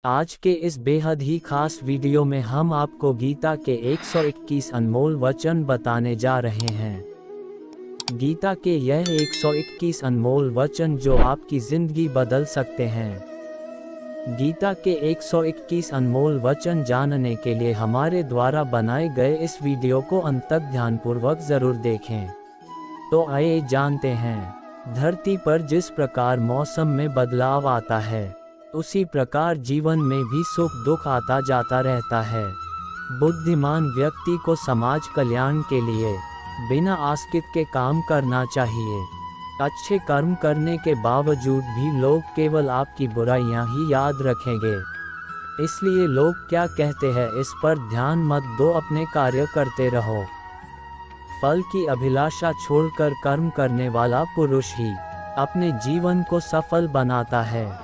आज के इस बेहद ही खास वीडियो में हम आपको गीता के 121 अनमोल वचन बताने जा रहे हैं। गीता के यह 121 अनमोल वचन जो आपकी जिंदगी बदल सकते हैं। गीता के 121 अनमोल वचन जानने के लिए हमारे द्वारा बनाए गए इस वीडियो को अंत तक ध्यानपूर्वक जरूर देखें। तो आइए जानते हैं। धरती पर जिस प्रकार मौसम में बदलाव आता है, उसी प्रकार जीवन में भी सुख दुख आता जाता रहता है। बुद्धिमान व्यक्ति को समाज कल्याण के लिए बिना आसक्ति के काम करना चाहिए। अच्छे कर्म करने के बावजूद भी लोग केवल आपकी बुराइयां ही याद रखेंगे। इसलिए लोग क्या कहते हैं इस पर ध्यान मत दो, अपने कार्य करते रहो। फल की अभिलाषा छोड़कर कर्म करने वाला पुरुष ही अपने जीवन को सफल बनाता है।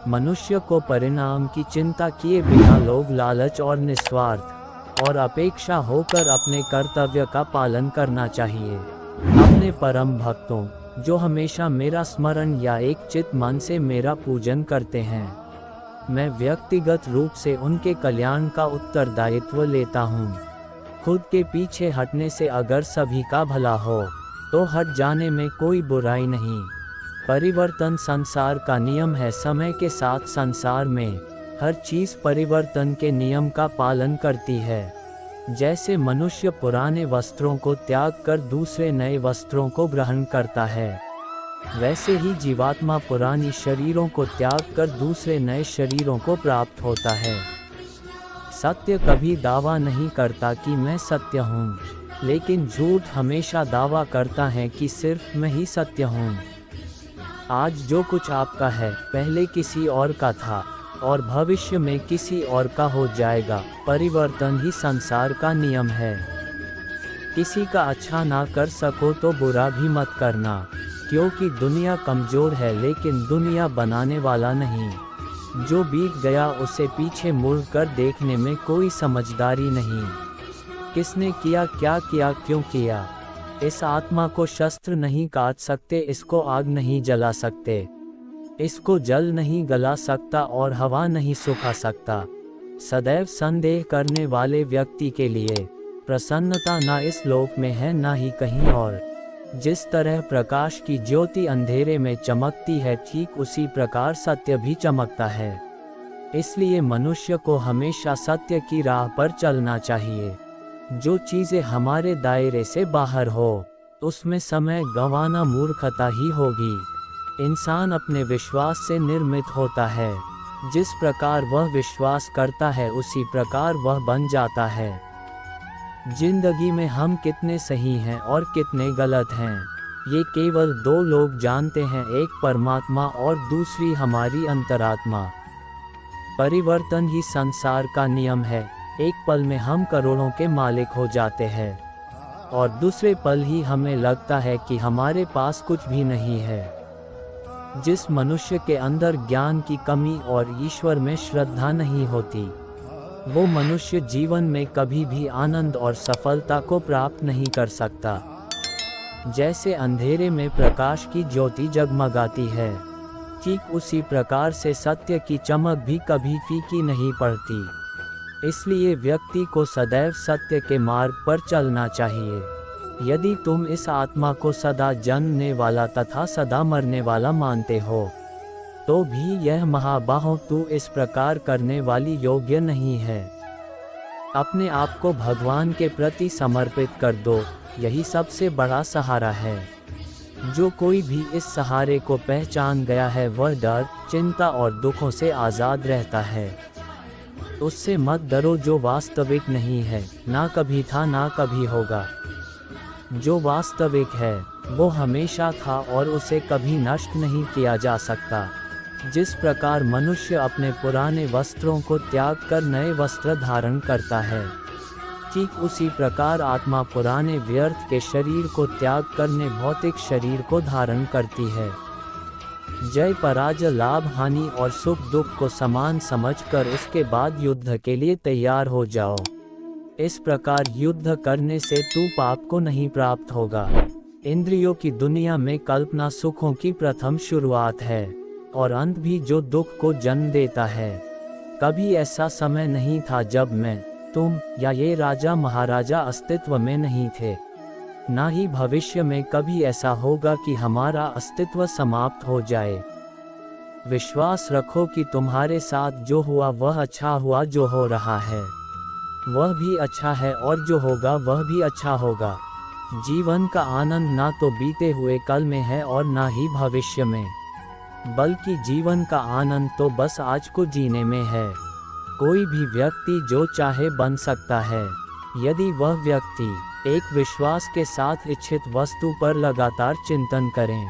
मनुष्य को परिणाम की चिंता किए बिना लोभ लालच और निस्वार्थ और अपेक्षा होकर अपने कर्तव्य का पालन करना चाहिए। अपने परम भक्तों जो हमेशा मेरा स्मरण या एक चित मन से मेरा पूजन करते हैं, मैं व्यक्तिगत रूप से उनके कल्याण का उत्तरदायित्व लेता हूँ। खुद के पीछे हटने से अगर सभी का भला हो तो हट जाने में कोई बुराई नहीं। परिवर्तन संसार का नियम है। समय के साथ संसार में हर चीज परिवर्तन के नियम का पालन करती है। जैसे मनुष्य पुराने वस्त्रों को त्याग कर दूसरे नए वस्त्रों को ग्रहण करता है, वैसे ही जीवात्मा पुरानी शरीरों को त्याग कर दूसरे नए शरीरों को प्राप्त होता है। सत्य कभी दावा नहीं करता कि मैं सत्य हूँ, लेकिन झूठ हमेशा दावा करता है कि सिर्फ मैं ही सत्य हूँ। आज जो कुछ आपका है पहले किसी और का था और भविष्य में किसी और का हो जाएगा। परिवर्तन ही संसार का नियम है। किसी का अच्छा ना कर सको तो बुरा भी मत करना, क्योंकि दुनिया कमजोर है लेकिन दुनिया बनाने वाला नहीं। जो बीत गया उसे पीछे मुड़कर देखने में कोई समझदारी नहीं। किसने किया, क्या किया, क्यों किया, इस आत्मा को शस्त्र नहीं काट सकते, इसको आग नहीं जला सकते, इसको जल नहीं गला सकता और हवा नहीं सुखा सकता। सदैव संदेह करने वाले व्यक्ति के लिए प्रसन्नता ना इस लोक में है ना ही कहीं और। जिस तरह प्रकाश की ज्योति अंधेरे में चमकती है, ठीक उसी प्रकार सत्य भी चमकता है। इसलिए मनुष्य को हमेशा सत्य की राह पर चलना चाहिए। जो चीज़ें हमारे दायरे से बाहर हो उसमें समय गंवाना मूर्खता ही होगी। इंसान अपने विश्वास से निर्मित होता है। जिस प्रकार वह विश्वास करता है उसी प्रकार वह बन जाता है। जिंदगी में हम कितने सही हैं और कितने गलत हैं, ये केवल दो लोग जानते हैं, एक परमात्मा और दूसरी हमारी अंतरात्मा। परिवर्तन ही संसार का नियम है। एक पल में हम करोड़ों के मालिक हो जाते हैं और दूसरे पल ही हमें लगता है कि हमारे पास कुछ भी नहीं है। जिस मनुष्य के अंदर ज्ञान की कमी और ईश्वर में श्रद्धा नहीं होती, वो मनुष्य जीवन में कभी भी आनंद और सफलता को प्राप्त नहीं कर सकता। जैसे अंधेरे में प्रकाश की ज्योति जगमगाती है, ठीक उसी प्रकार से सत्य की चमक भी कभी फीकी नहीं पड़ती। इसलिए व्यक्ति को सदैव सत्य के मार्ग पर चलना चाहिए। यदि तुम इस आत्मा को सदा जन्मने वाला तथा सदा मरने वाला मानते हो, तो भी यह महाबाहो तू इस प्रकार करने वाली योग्य नहीं है। अपने आप को भगवान के प्रति समर्पित कर दो, यही सबसे बड़ा सहारा है। जो कोई भी इस सहारे को पहचान गया है वह डर, चिंता और दुखों से आज़ाद रहता है। उससे मत डरो जो वास्तविक नहीं है, ना कभी था ना कभी होगा। जो वास्तविक है वो हमेशा था और उसे कभी नष्ट नहीं किया जा सकता। जिस प्रकार मनुष्य अपने पुराने वस्त्रों को त्याग कर नए वस्त्र धारण करता है, ठीक उसी प्रकार आत्मा पुराने व्यर्थ के शरीर को त्याग करने भौतिक शरीर को धारण करती है। जय पराजय, लाभ हानि और सुख दुख को समान समझकर उसके बाद युद्ध के लिए तैयार हो जाओ। इस प्रकार युद्ध करने से तू पाप को नहीं प्राप्त होगा। इंद्रियों की दुनिया में कल्पना सुखों की प्रथम शुरुआत है और अंत भी जो दुख को जन्म देता है। कभी ऐसा समय नहीं था जब मैं, तुम या ये राजा महाराजा अस्तित्व में नहीं थे। ना ही भविष्य में कभी ऐसा होगा कि हमारा अस्तित्व समाप्त हो जाए। विश्वास रखो कि तुम्हारे साथ जो हुआ वह अच्छा हुआ, जो हो रहा है वह भी अच्छा है, और जो होगा वह भी अच्छा होगा। जीवन का आनंद ना तो बीते हुए कल में है और ना ही भविष्य में, बल्कि जीवन का आनंद तो बस आज को जीने में है। कोई भी व्यक्ति जो चाहे बन सकता है, यदि वह व्यक्ति एक विश्वास के साथ इच्छित वस्तु पर लगातार चिंतन करें।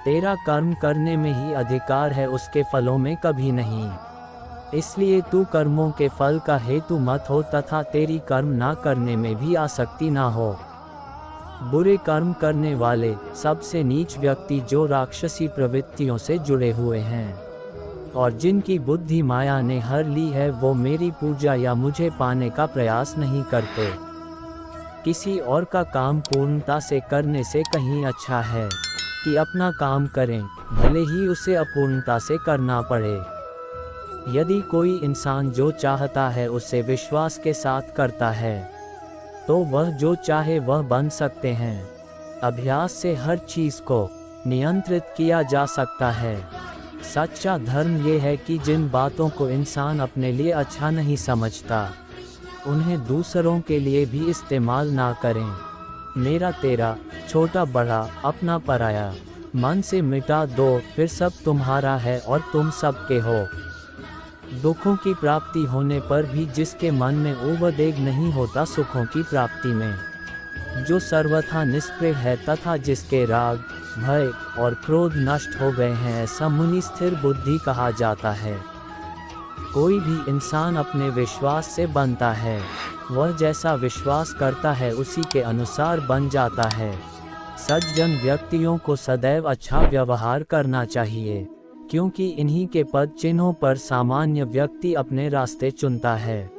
तेरा कर्म करने में ही अधिकार है, उसके फलों में कभी नहीं। इसलिए तू कर्मों के फल का हेतु मत हो तथा तेरी कर्म ना करने में भी आसक्ति ना हो। बुरे कर्म करने वाले सबसे नीच व्यक्ति जो राक्षसी प्रवृत्तियों से जुड़े हुए हैं और जिनकी बुद्धि माया ने हर ली है, वो मेरी पूजा या मुझे पाने का प्रयास नहीं करते। किसी और का काम पूर्णता से करने से कहीं अच्छा है कि अपना काम करें, भले ही उसे अपूर्णता से करना पड़े। यदि कोई इंसान जो चाहता है उसे विश्वास के साथ करता है, तो वह जो चाहे वह बन सकते हैं। अभ्यास से हर चीज़ को नियंत्रित किया जा सकता है। सच्चा धर्म ये है कि जिन बातों को इंसान अपने लिए अच्छा नहीं समझता, उन्हें दूसरों के लिए भी इस्तेमाल ना करें। मेरा तेरा, छोटा बड़ा, अपना पराया, मन से मिटा दो, फिर सब तुम्हारा है और तुम सबके हो। दुखों की प्राप्ति होने पर भी जिसके मन में उद्वेग नहीं होता सुखों की प्राप्ति में, जो सर्वथा निष्प्रिय है तथा जिसके राग, भय और क्रोध नष्ट हो गए हैं, ऐसा मुनि स्थिर बुद्धि कहा जाता है। कोई भी इंसान अपने विश्वास से बनता है, वह जैसा विश्वास करता है उसी के अनुसार बन जाता है। सज्जन व्यक्तियों को सदैव अच्छा व्यवहार करना चाहिए, क्योंकि इन्हीं के पद चिन्हों पर सामान्य व्यक्ति अपने रास्ते चुनता है।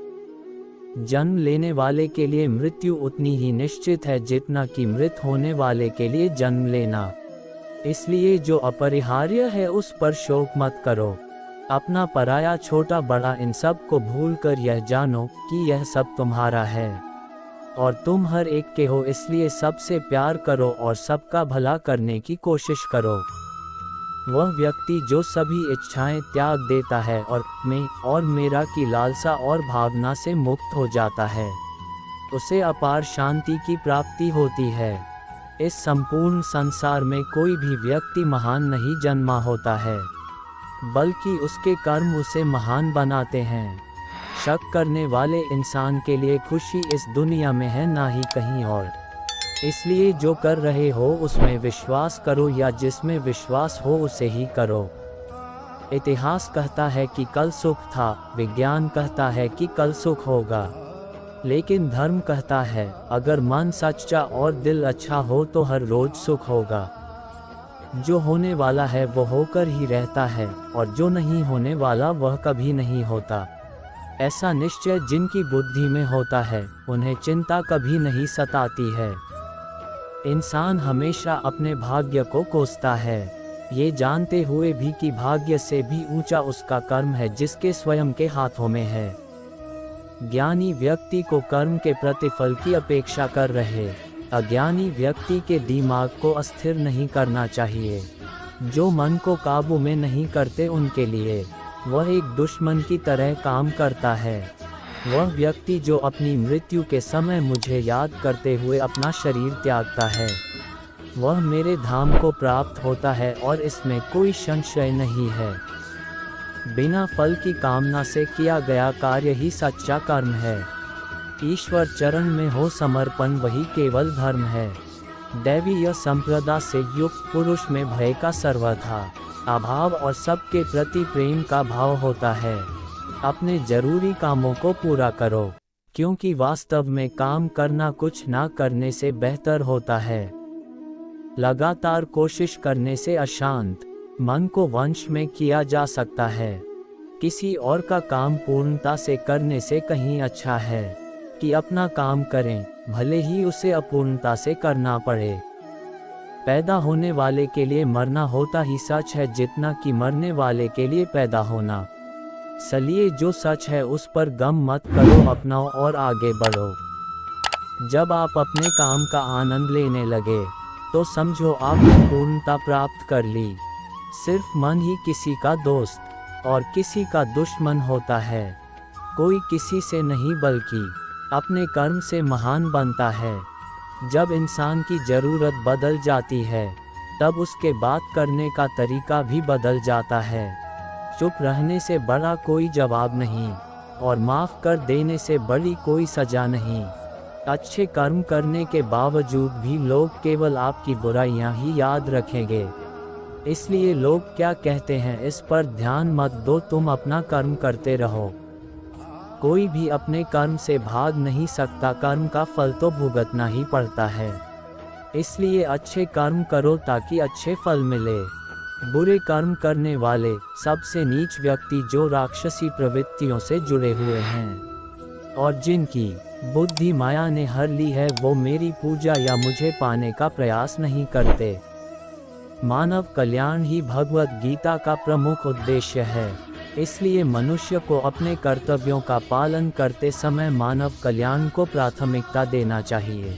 जन्म लेने वाले के लिए मृत्यु उतनी ही निश्चित है जितना कि मृत होने वाले के लिए जन्म लेना। इसलिए जो अपरिहार्य है उस पर शोक मत करो। अपना पराया, छोटा बड़ा, इन सब को भूलकर यह जानो कि यह सब तुम्हारा है और तुम हर एक के हो। इसलिए सबसे प्यार करो और सबका भला करने की कोशिश करो। वह व्यक्ति जो सभी इच्छाएं त्याग देता है और मैं और मेरा की लालसा और भावना से मुक्त हो जाता है, उसे अपार शांति की प्राप्ति होती है। इस संपूर्ण संसार में कोई भी व्यक्ति महान नहीं जन्मा होता है, बल्कि उसके कर्म उसे महान बनाते हैं। शक करने वाले इंसान के लिए खुशी इस दुनिया में है, ना ही कहीं और। इसलिए जो कर रहे हो उसमें विश्वास करो, या जिसमें विश्वास हो उसे ही करो। इतिहास कहता है कि कल सुख था, विज्ञान कहता है कि कल सुख होगा, लेकिन धर्म कहता है अगर मन सच्चा और दिल अच्छा हो तो हर रोज सुख होगा। जो होने वाला है वो होकर ही रहता है और जो नहीं होने वाला वह कभी नहीं होता। ऐसा निश्चय जिनकी बुद्धि में होता है उन्हें चिंता कभी नहीं सताती है। इंसान हमेशा अपने भाग्य को कोसता है, ये जानते हुए भी कि भाग्य से भी ऊंचा उसका कर्म है जिसके स्वयं के हाथों में है। ज्ञानी व्यक्ति को कर्म के प्रतिफल की अपेक्षा कर रहे अज्ञानी व्यक्ति के दिमाग को अस्थिर नहीं करना चाहिए। जो मन को काबू में नहीं करते उनके लिए वह एक दुश्मन की तरह काम करता है। वह व्यक्ति जो अपनी मृत्यु के समय मुझे याद करते हुए अपना शरीर त्यागता है, वह मेरे धाम को प्राप्त होता है और इसमें कोई संशय नहीं है। बिना फल की कामना से किया गया कार्य ही सच्चा कर्म है। ईश्वर चरण में हो समर्पण वही केवल धर्म है। दैवीय संप्रदा से युक्त पुरुष में भय का सर्वथा अभाव और सबके प्रति प्रेम का भाव होता है। अपने जरूरी कामों को पूरा करो, क्योंकि वास्तव में काम करना कुछ ना करने से बेहतर होता है। लगातार कोशिश करने से अशांत मन को वंश में किया जा सकता है। किसी और का काम पूर्णता से करने से कहीं अच्छा है कि अपना काम करें, भले ही उसे अपूर्णता से करना पड़े। पैदा होने वाले के लिए मरना होता ही सच है जितना कि मरने वाले के लिए पैदा होना। इसलिए जो सच है उस पर गम मत करो, अपनाओ और आगे बढ़ो। जब आप अपने काम का आनंद लेने लगे तो समझो आपने पूर्णता प्राप्त कर ली। सिर्फ मन ही किसी का दोस्त और किसी का दुश्मन होता है। कोई किसी से नहीं बल्कि अपने कर्म से महान बनता है। जब इंसान की ज़रूरत बदल जाती है तब उसके बात करने का तरीका भी बदल जाता है। चुप रहने से बड़ा कोई जवाब नहीं और माफ़ कर देने से बड़ी कोई सज़ा नहीं। अच्छे कर्म करने के बावजूद भी लोग केवल आपकी बुराइयां ही याद रखेंगे। इसलिए लोग क्या कहते हैं इस पर ध्यान मत दो, तुम अपना कर्म करते रहो। कोई भी अपने कर्म से भाग नहीं सकता, कर्म का फल तो भुगतना ही पड़ता है। इसलिए अच्छे कर्म करो ताकि अच्छे फल मिले। बुरे कर्म करने वाले सबसे नीच व्यक्ति जो राक्षसी प्रवृत्तियों से जुड़े हुए हैं और जिनकी बुद्धि माया ने हर ली है, वो मेरी पूजा या मुझे पाने का प्रयास नहीं करते। मानव कल्याण ही भगवत गीता का प्रमुख उद्देश्य है। इसलिए मनुष्य को अपने कर्तव्यों का पालन करते समय मानव कल्याण को प्राथमिकता देना चाहिए।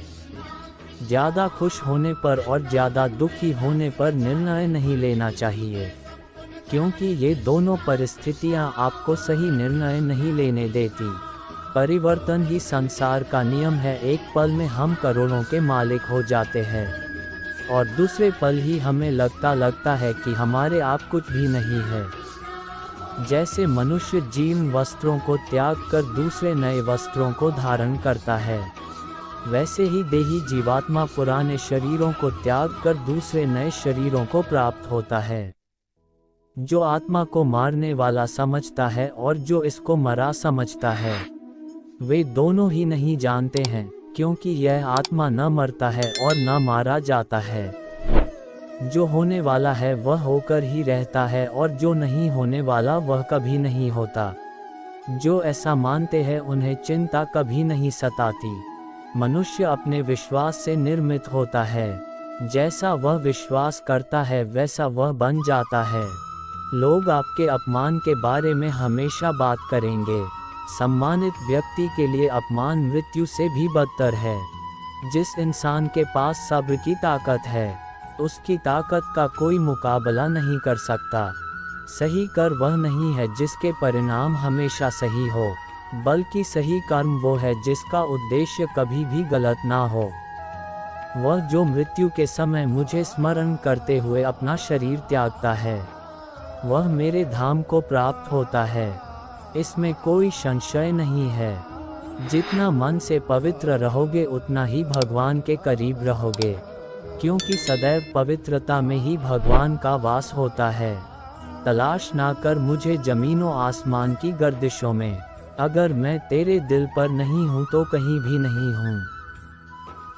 ज़्यादा खुश होने पर और ज़्यादा दुखी होने पर निर्णय नहीं लेना चाहिए, क्योंकि ये दोनों परिस्थितियां आपको सही निर्णय नहीं लेने देती। परिवर्तन ही संसार का नियम है। एक पल में हम करोड़ों के मालिक हो जाते हैं और दूसरे पल ही हमें लगता है कि हमारे आप कुछ भी नहीं है। जैसे मनुष्य जीर्ण वस्त्रों को त्याग कर दूसरे नए वस्त्रों को धारण करता है, वैसे ही देही जीवात्मा पुराने शरीरों को त्याग कर दूसरे नए शरीरों को प्राप्त होता है। जो आत्मा को मारने वाला समझता है और जो इसको मरा समझता है, वे दोनों ही नहीं जानते हैं, क्योंकि यह आत्मा न मरता है और न मारा जाता है। जो होने वाला है वह होकर ही रहता है और जो नहीं होने वाला वह कभी नहीं होता। जो ऐसा मानते हैं उन्हें चिंता कभी नहीं सताती। मनुष्य अपने विश्वास से निर्मित होता है। जैसा वह विश्वास करता है वैसा वह बन जाता है। लोग आपके अपमान के बारे में हमेशा बात करेंगे। सम्मानित व्यक्ति के लिए अपमान मृत्यु से भी बदतर है। जिस इंसान के पास सब्र की ताकत है, उसकी ताकत का कोई मुकाबला नहीं कर सकता। सही कर वह नहीं है जिसके परिणाम हमेशा सही हो, बल्कि सही कर्म वो है जिसका उद्देश्य कभी भी गलत ना हो। वह जो मृत्यु के समय मुझे स्मरण करते हुए अपना शरीर त्यागता है, वह मेरे धाम को प्राप्त होता है। इसमें कोई संशय नहीं है। जितना मन से पवित्र रहोगे उतना ही भगवान के करीब रहोगे, क्योंकि सदैव पवित्रता में ही भगवान का वास होता है। तलाश ना कर मुझे जमीनों आसमान की गर्दिशों में। अगर मैं तेरे दिल पर नहीं हूँ तो कहीं भी नहीं हूँ।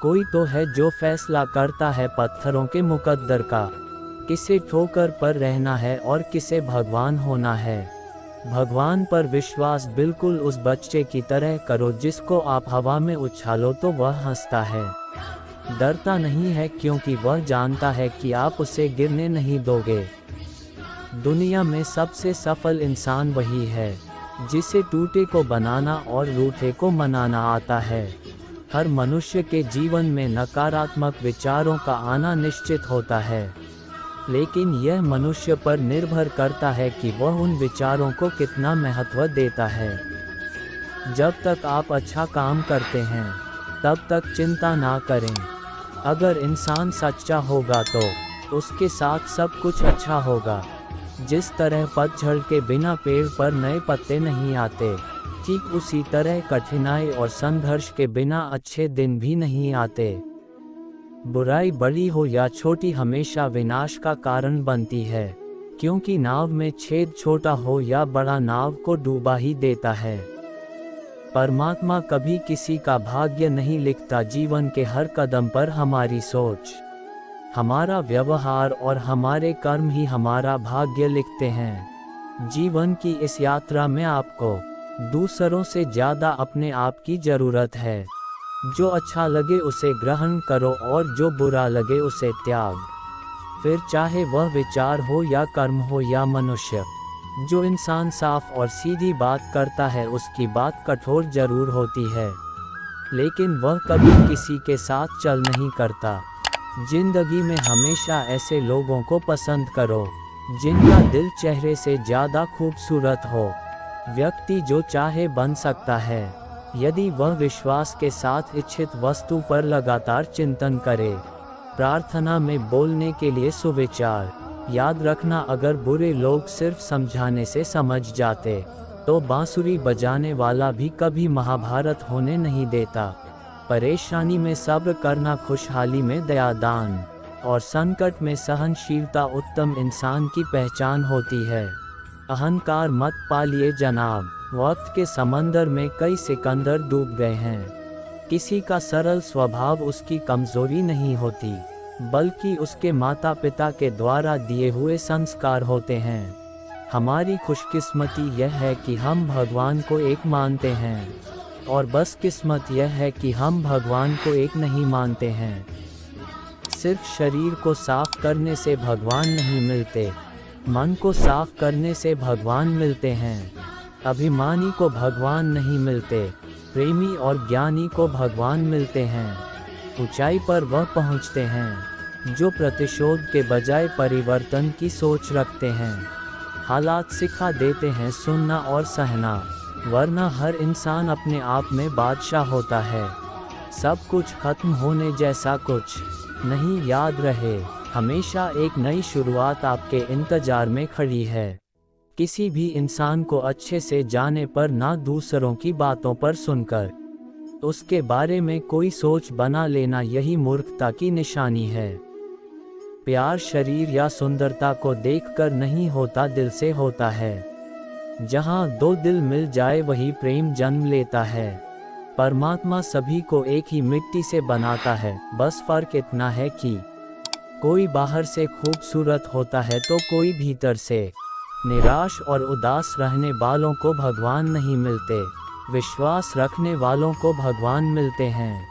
कोई तो है जो फैसला करता है पत्थरों के मुकद्दर का, किसे ठोकर पर रहना है और किसे भगवान होना है। भगवान पर विश्वास बिल्कुल उस बच्चे की तरह करो जिसको आप हवा में उछालो तो वह हंसता है। डरता नहीं है क्योंकि वह जानता है कि आप उसे गिरने नहीं दोगे। दुनिया में सबसे सफल इंसान वही है जिसे टूटे को बनाना और रूठे को मनाना आता है। हर मनुष्य के जीवन में नकारात्मक विचारों का आना निश्चित होता है, लेकिन यह मनुष्य पर निर्भर करता है कि वह उन विचारों को कितना महत्व देता है। जब तक आप अच्छा काम करते हैं तब तक चिंता ना करें। अगर इंसान सच्चा होगा तो उसके साथ सब कुछ अच्छा होगा। जिस तरह पतझड़ के बिना पेड़ पर नए पत्ते नहीं आते, ठीक उसी तरह कठिनाई और संघर्ष के बिना अच्छे दिन भी नहीं आते। बुराई बड़ी हो या छोटी हमेशा विनाश का कारण बनती है, क्योंकि नाव में छेद छोटा हो या बड़ा नाव को डूबा ही देता है। परमात्मा कभी किसी का भाग्य नहीं लिखता। जीवन के हर कदम पर हमारी सोच, हमारा व्यवहार और हमारे कर्म ही हमारा भाग्य लिखते हैं। जीवन की इस यात्रा में आपको दूसरों से ज़्यादा अपने आप की ज़रूरत है। जो अच्छा लगे उसे ग्रहण करो और जो बुरा लगे उसे त्याग। फिर चाहे वह विचार हो या कर्म हो या मनुष्य, जो इंसान साफ और सीधी बात करता है उसकी बात कठोर जरूर होती है, लेकिन वह कभी किसी के साथ चल नहीं करता। जिंदगी में हमेशा ऐसे लोगों को पसंद करो जिनका दिल चेहरे से ज़्यादा खूबसूरत हो। व्यक्ति जो चाहे बन सकता है यदि वह विश्वास के साथ इच्छित वस्तु पर लगातार चिंतन करे। प्रार्थना में बोलने के लिए सुविचार। याद रखना, अगर बुरे लोग सिर्फ समझाने से समझ जाते तो बांसुरी बजाने वाला भी कभी महाभारत होने नहीं देता। परेशानी में सब्र करना, खुशहाली में दयादान और संकट में सहनशीलता उत्तम इंसान की पहचान होती है। अहंकार मत पालिए जनाब, वक्त के समंदर में कई सिकंदर डूब गए हैं। किसी का सरल स्वभाव उसकी कमजोरी नहीं होती, बल्कि उसके माता पिता के द्वारा दिए हुए संस्कार होते हैं। हमारी खुशकिस्मती यह है कि हम भगवान को एक मानते हैं, और बस किस्मत यह है कि हम भगवान को एक नहीं मानते हैं। सिर्फ शरीर को साफ करने से भगवान नहीं मिलते, मन को साफ करने से भगवान मिलते हैं। अभिमानी को भगवान नहीं मिलते, प्रेमी और ज्ञानी को भगवान मिलते हैं। ऊंचाई पर वह पहुंचते हैं जो प्रतिशोध के बजाय परिवर्तन की सोच रखते हैं। हालात सिखा देते हैं सुनना और सहना, वरना हर इंसान अपने आप में बादशाह होता है। सब कुछ खत्म होने जैसा कुछ नहीं, याद रहे हमेशा एक नई शुरुआत आपके इंतजार में खड़ी है। किसी भी इंसान को अच्छे से जाने पर ना दूसरों की बातों पर सुनकर उसके बारे में कोई सोच बना लेना, यही मूर्खता की निशानी है। प्यार शरीर या सुंदरता को देखकर नहीं होता, दिल से होता है। जहाँ दो दिल मिल जाए वही प्रेम जन्म लेता है। परमात्मा सभी को एक ही मिट्टी से बनाता है, बस फर्क इतना है कि कोई बाहर से खूबसूरत होता है तो कोई भीतर से। निराश और उदास रहने वालों को भगवान नहीं मिलते, विश्वास रखने वालों को भगवान मिलते हैं।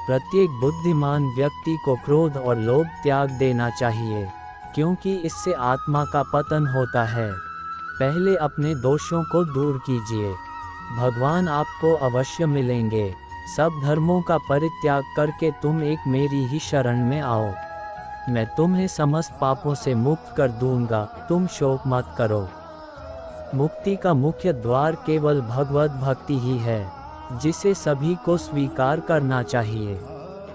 प्रत्येक बुद्धिमान व्यक्ति को क्रोध और लोभ त्याग देना चाहिए, क्योंकि इससे आत्मा का पतन होता है। पहले अपने दोषों को दूर कीजिए, भगवान आपको अवश्य मिलेंगे। सब धर्मों का परित्याग करके तुम एक मेरी ही शरण में आओ, मैं तुम्हें समस्त पापों से मुक्त कर दूंगा, तुम शोक मत करो। मुक्ति का मुख्य द्वार केवल भगवत भक्ति ही है, जिसे सभी को स्वीकार करना चाहिए।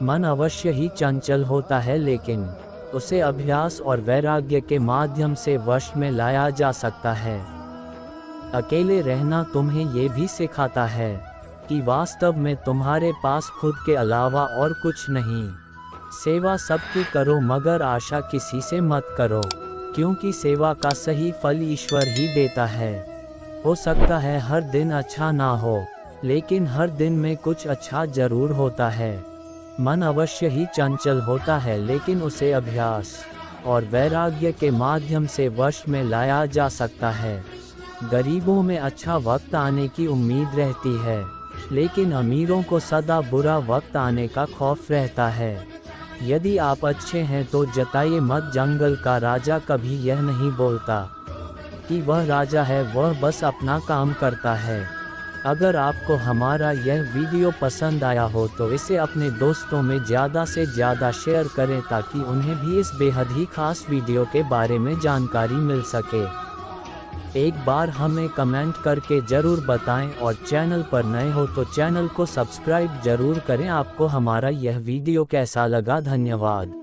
मन अवश्य ही चंचल होता है, लेकिन उसे अभ्यास और वैराग्य के माध्यम से वश में लाया जा सकता है। अकेले रहना तुम्हें ये भी सिखाता है कि वास्तव में तुम्हारे पास खुद के अलावा और कुछ नहीं। सेवा सबकी करो, मगर आशा किसी से मत करो, क्योंकि सेवा का सही फल ईश्वर ही देता है। हो सकता है हर दिन अच्छा ना हो, लेकिन हर दिन में कुछ अच्छा जरूर होता है। मन अवश्य ही चंचल होता है, लेकिन उसे अभ्यास और वैराग्य के माध्यम से वश में लाया जा सकता है। गरीबों में अच्छा वक्त आने की उम्मीद रहती है, लेकिन अमीरों को सदा बुरा वक्त आने का खौफ रहता है। यदि आप अच्छे हैं तो जताइए मत। जंगल का राजा कभी यह नहीं बोलता कि वह राजा है, वह बस अपना काम करता है। अगर आपको हमारा यह वीडियो पसंद आया हो तो इसे अपने दोस्तों में ज़्यादा से ज़्यादा शेयर करें, ताकि उन्हें भी इस बेहद ही खास वीडियो के बारे में जानकारी मिल सके। एक बार हमें कमेंट करके ज़रूर बताएं, और चैनल पर नए हो तो चैनल को सब्सक्राइब ज़रूर करें। आपको हमारा यह वीडियो कैसा लगा? धन्यवाद।